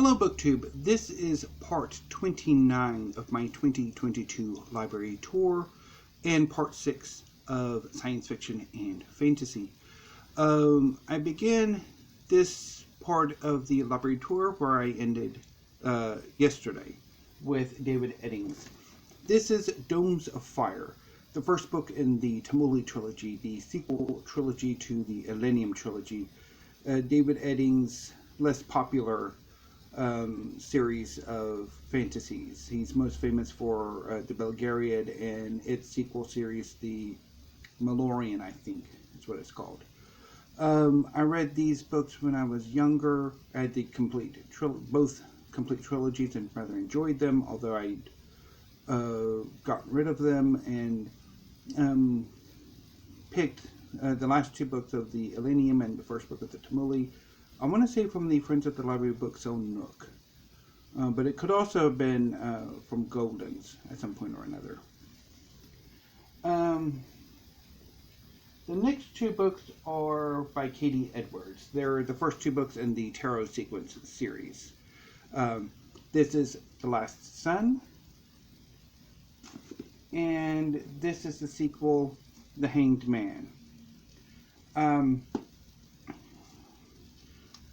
Hello BookTube, this is part 29 of my 2022 library tour and part 6 of science fiction and fantasy. I began this part of the library tour where I ended yesterday with David Eddings. This is Domes of Fire, the first book in the Tamuli trilogy, the sequel trilogy to the Elenium trilogy. David Eddings' less popular series of fantasies. He's most famous for the Belgariad and its sequel series, the Melodzin, I think is what it's called. I read these books when I was younger. I had the both complete trilogies and rather enjoyed them, although I got rid of them and picked the last two books of the Elenium and the first book of the Tamuli. I want to say from the Friends at the Library Books own Nook, but it could also have been from Golden's at some point or another. The next two books are by Katie Edwards. They're the first two books in the Tarot Sequence series. This is The Last Sun, and this is the sequel, The Hanged Man.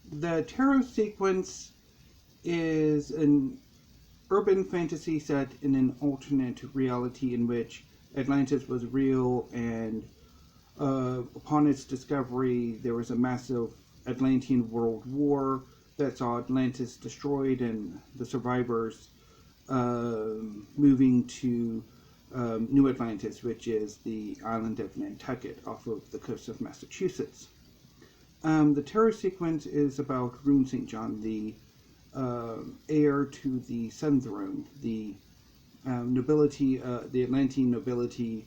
The Tarot Sequence is an urban fantasy set in an alternate reality in which Atlantis was real, and upon its discovery there was a massive Atlantean world war that saw Atlantis destroyed and the survivors moving to New Atlantis, which is the island of Nantucket off of the coast of Massachusetts. The Tarot Sequence is about Rune St. John, the heir to the Sun Throne. The nobility, the Atlantean nobility,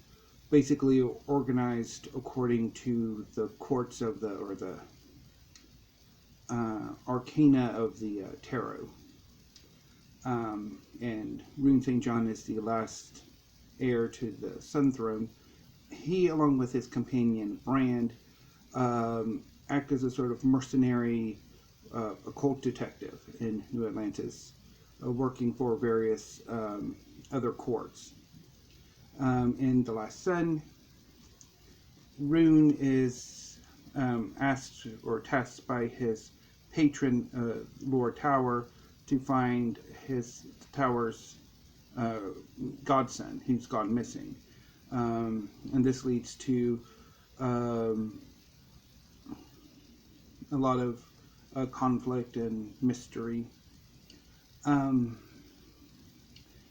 basically organized according to the courts of the arcana of the tarot. And Rune St. John is the last heir to the Sun Throne. He, along with his companion Brand, act as a sort of mercenary occult detective in New Atlantis, working for various other courts. In The Last Sun, Rune is asked or tasked by his patron, Lord Tower, to find his tower's godson who's gone missing. And this leads to a lot of conflict and mystery. And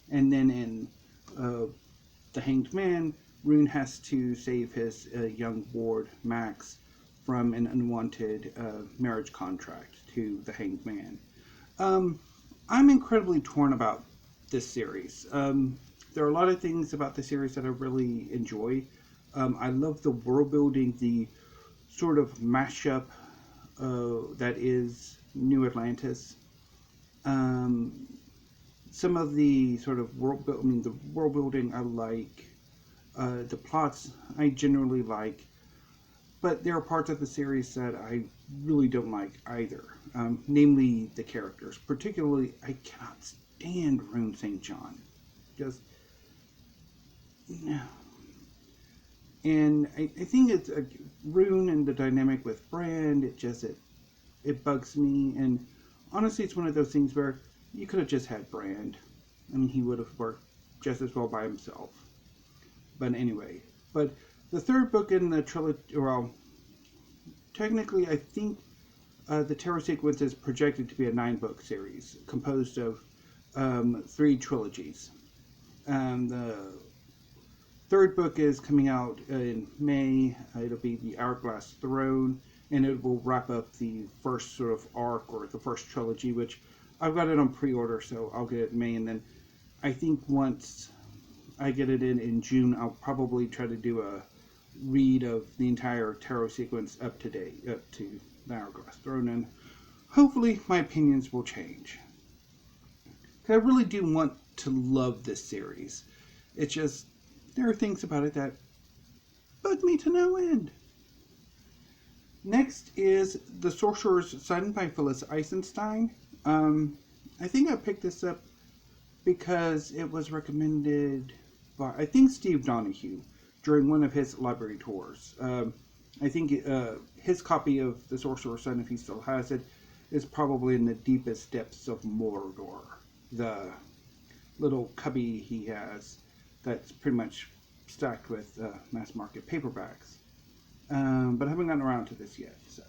then in The Hanged Man, Rune has to save his young ward, Max, from an unwanted marriage contract to the Hanged Man. I'm incredibly torn about this series. There are a lot of things about the series that I really enjoy. I love the world building, the sort of mashup that is New Atlantis. Some of the sort of world building I like. The plots I generally like, but there are parts of the series that I really don't like either. Namely the characters. Particularly, I cannot stand Rune St. John. Just no. And I think it's Rune and the dynamic with Brand, it bugs me, and honestly it's one of those things where you could have just had Brand. I mean, he would have worked just as well by himself. But anyway, but the third book in the trilogy, well, technically I think the Tarot Sequence is projected to be a 9-book series composed of 3 trilogies. The third book is coming out in May. It'll be the Hourglass Throne, and it will wrap up the first sort of arc, or the first trilogy, which I've got it on pre-order, so I'll get it in May. And then I think once I get it in June, I'll probably try to do a read of the entire Tarot Sequence up to the Hourglass Throne, and hopefully my opinions will change. I really do want to love this series. It's just, there are things about it that bug me to no end. Next is The Sorcerer's Son by Phyllis Eisenstein. I think I picked this up because it was recommended by, I think, Steve Donahue during one of his library tours. I think his copy of The Sorcerer's Son, if he still has it, is probably in the deepest depths of Mordor. The little cubby he has that's pretty much stacked with mass market paperbacks. But I haven't gotten around to this yet, so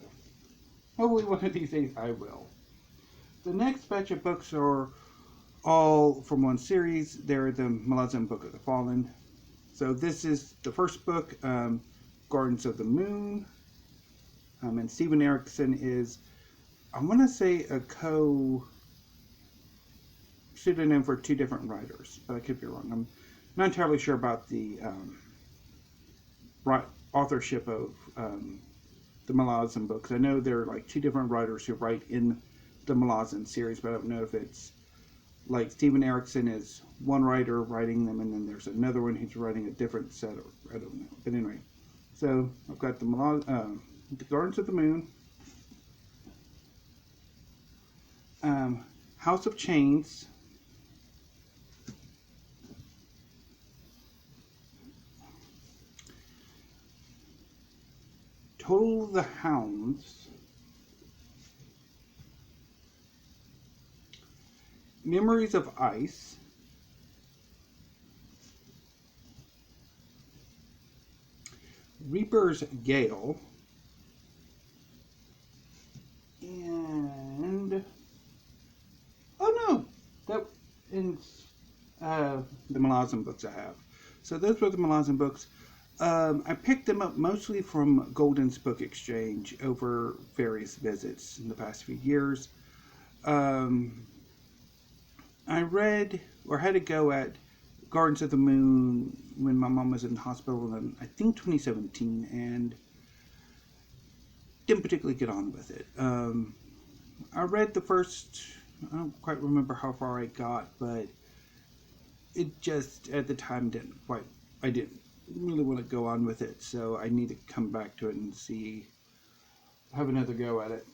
hopefully one of these days I will. The next batch of books are all from one series. They're the Melodzin Book of the Fallen. So this is the first book, Gardens of the Moon. And Steven Erikson is, I want to say, a pseudonym for two different writers, but I could be wrong. I'm not entirely sure about the authorship of the Melodzin books. I know there are like two different writers who write in the Melodzin series, but I don't know if it's like Steven Erikson is one writer writing them, and then there's another one who's writing a different set, or I don't know. But anyway, so I've got the Gardens of the Moon, House of Chains, Total the Hounds, Memories of Ice, Reaper's Gale, and oh no, that ends the Melodzin books I have. So those were the Melodzin books. I picked them up mostly from Golden's Book Exchange over various visits in the past few years. I read or had a go at Gardens of the Moon when my mom was in the hospital in, I think, 2017, and didn't particularly get on with it. I read the first, I don't quite remember how far I got, but it just, at the time, I didn't really want to go on with it, so I need to come back to it and have another go at it.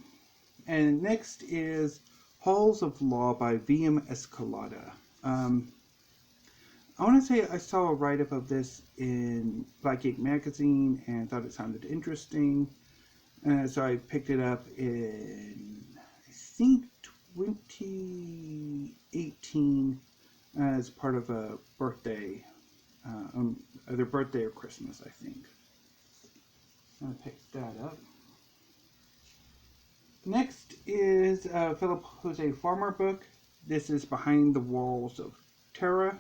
And next is Halls of Law by Vm Escalada. I want to say I saw a write-up of this in Blackgate magazine and thought it sounded interesting. So I picked it up in, I think, 2018 as part of a birthday, either birthday or Christmas, I think. I'm going to pick that up. Next is a Philip Jose Farmer book. This is Behind the Walls of Terra.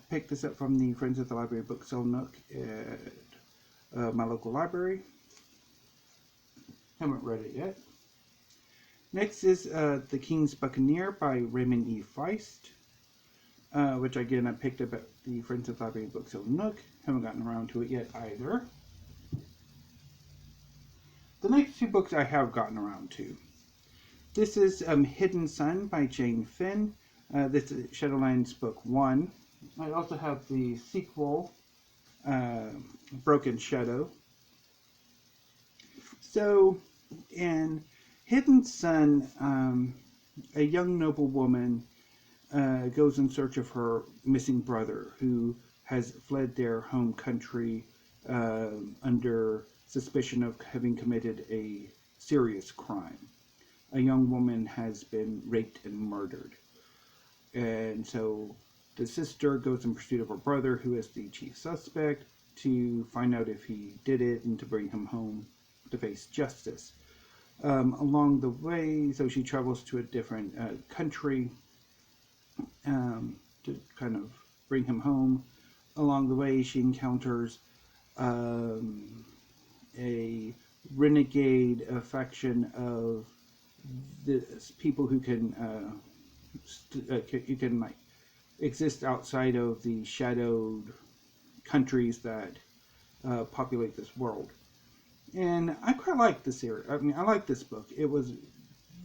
Picked this up from the Friends of the Library book sale nook at my local library. Haven't read it yet. Next is The King's Buccaneer by Raymond E. Feist, which again I picked up at the Friends of the Library book sale nook. Haven't gotten around to it yet either. The next two books I have gotten around to. This is Hidden Sun by Jane Finn. This is Shadowlands Book 1. I also have the sequel, Broken Shadow. So, in Hidden Sun, a young noblewoman goes in search of her missing brother, who has fled their home country under suspicion of having committed a serious crime. A young woman has been raped and murdered. And so the sister goes in pursuit of her brother, who is the chief suspect, to find out if he did it and to bring him home to face justice. Along the way, so she travels to a different country to kind of bring him home. Along the way, she encounters a renegade faction of the people who can like exist outside of the shadowed countries that populate this world. And I quite like the series. I mean, I like this book. It was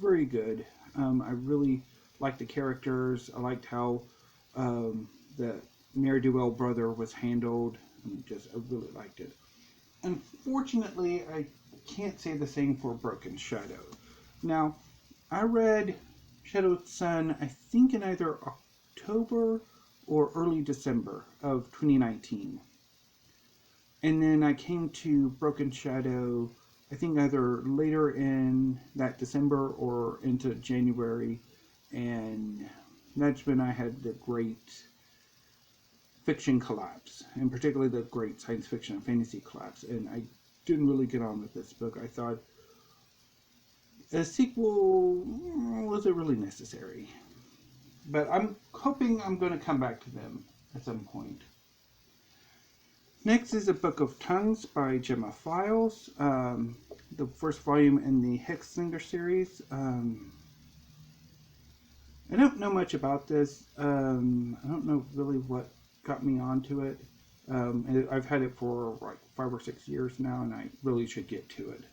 very good. I really liked the characters. I liked how the ne'er-do-well brother was handled. I really liked it. Unfortunately, I can't say the same for Broken Shadow. Now, I read Shadowed Sun, I think in either October or early December of 2019. And then I came to Broken Shadow, I think either later in that December or into January. And that's when I had the great fiction collapse, and particularly the great science fiction and fantasy collapse. And I didn't really get on with this book. I thought a sequel wasn't really necessary. But I'm hoping I'm going to come back to them at some point. Next is A Book of Tongues by Gemma Files, the first volume in the Hexslinger series. I don't know much about this. I don't know really what got me onto it. I've had it for like 5 or 6 years now, and I really should get to it.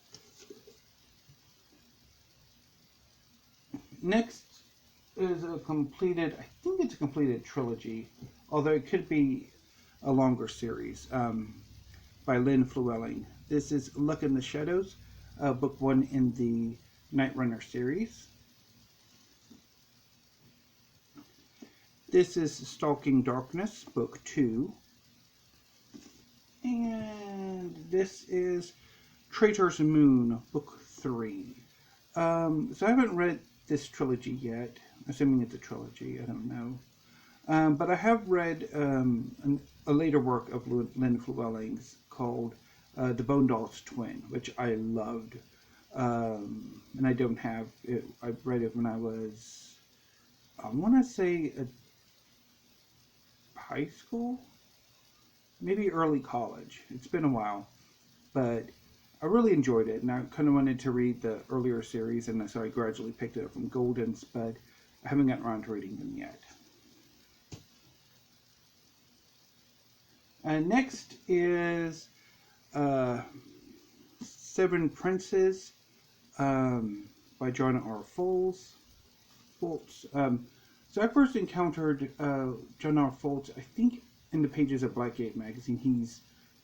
Next is I think it's a completed trilogy, although it could be a longer series, by Lynn Flewelling. This is Luck in the Shadows, book 1 in the Night Runner series. This is Stalking Darkness, book 2. And this is Traitors Moon, book 3. So I haven't read this trilogy yet, assuming it's a trilogy, I don't know. But I have read a later work of Lynn Flewelling's called The Bone Doll's Twin, which I loved. And I don't have it. I read it when I was, I want to say, high school? Maybe early college. It's been a while. But I really enjoyed it, and I kind of wanted to read the earlier series, and so I gradually picked it up from Golden's, but I haven't gotten around to reading them yet. And next is Seven Princes by John R. Foltz. So I first encountered John R. Foltz, I think, in the pages of Blackgate magazine. He's,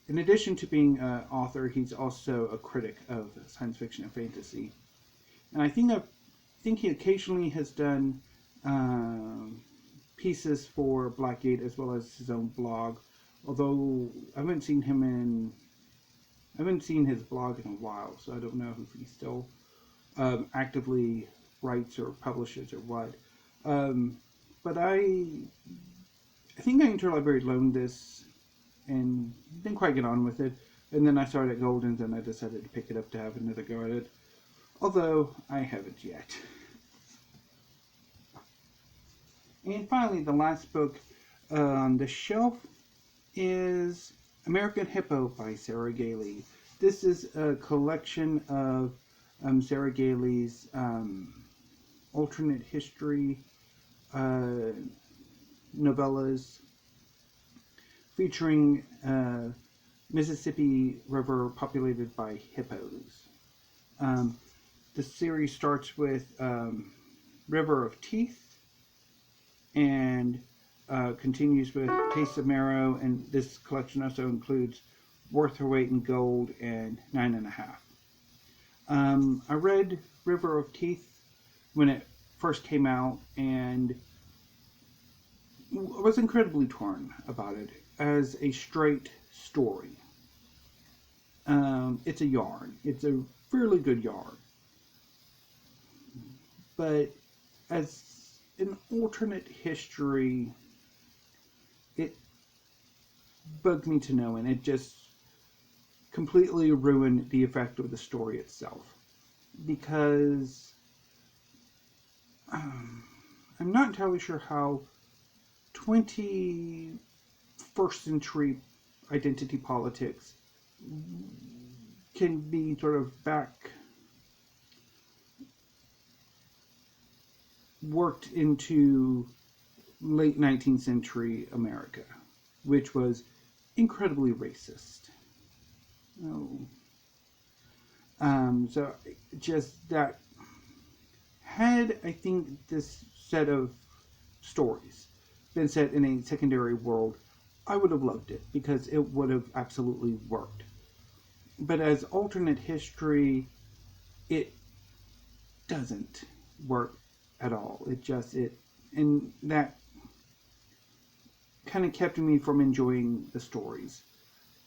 in addition to being an author, he's also a critic of science fiction and fantasy. And I think he occasionally has done pieces for Blackgate as well as his own blog. Although I haven't seen his blog in a while, so I don't know if he still actively writes or publishes or what. But I think I Interlibrary loaned this and didn't quite get on with it. And then I started at Golden's and I decided to pick it up to have another go at it. Although I haven't yet. And finally, the last book on the shelf is American Hippo by Sarah Galey. This is a collection of Sarah Galey's alternate history novellas featuring Mississippi River populated by hippos. The series starts with River of Teeth and continues with Taste of Marrow, and this collection also includes Worth Her Weight in Gold and 9.5. I read River of Teeth when it first came out, and I was incredibly torn about it as a straight story. It's a yarn. It's a fairly good yarn. But as an alternate history, it bugged me to no end. It just completely ruined the effect of the story itself. Because I'm not entirely sure how 21st century identity politics can be sort of back worked into late 19th century America, which was incredibly racist. So just that, had I think this set of stories been set in a secondary world, I would have loved it because it would have absolutely worked. But as alternate history, it doesn't. work at all. And that kind of kept me from enjoying the stories.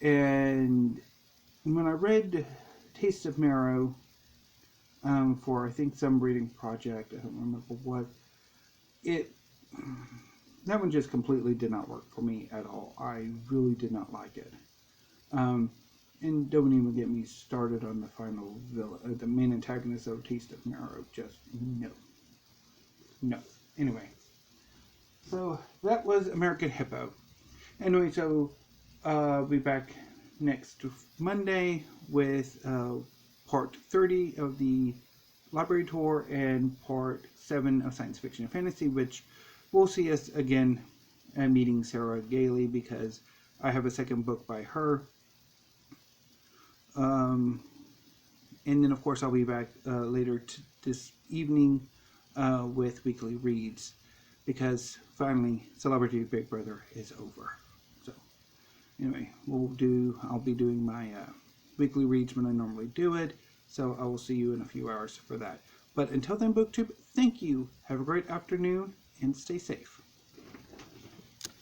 And when I read Taste of Marrow for I think some reading project, I don't remember what, that one just completely did not work for me at all. I really did not like it. And don't even get me started on the final villain, the main antagonist of Taste of Marrow. Just no. Anyway, so that was American Hippo. Anyway, so I'll be back next Monday with part 30 of the library tour and part 7 of science fiction and fantasy, which will see us again meeting Sarah Galey, because I have a second book by her. And then, of course, I'll be back later this evening with weekly reads, because finally Celebrity Big Brother is over. So anyway, I'll be doing my weekly reads when I normally do it. So I will see you in a few hours for that. But until then, BookTube, thank you. Have a great afternoon and stay safe.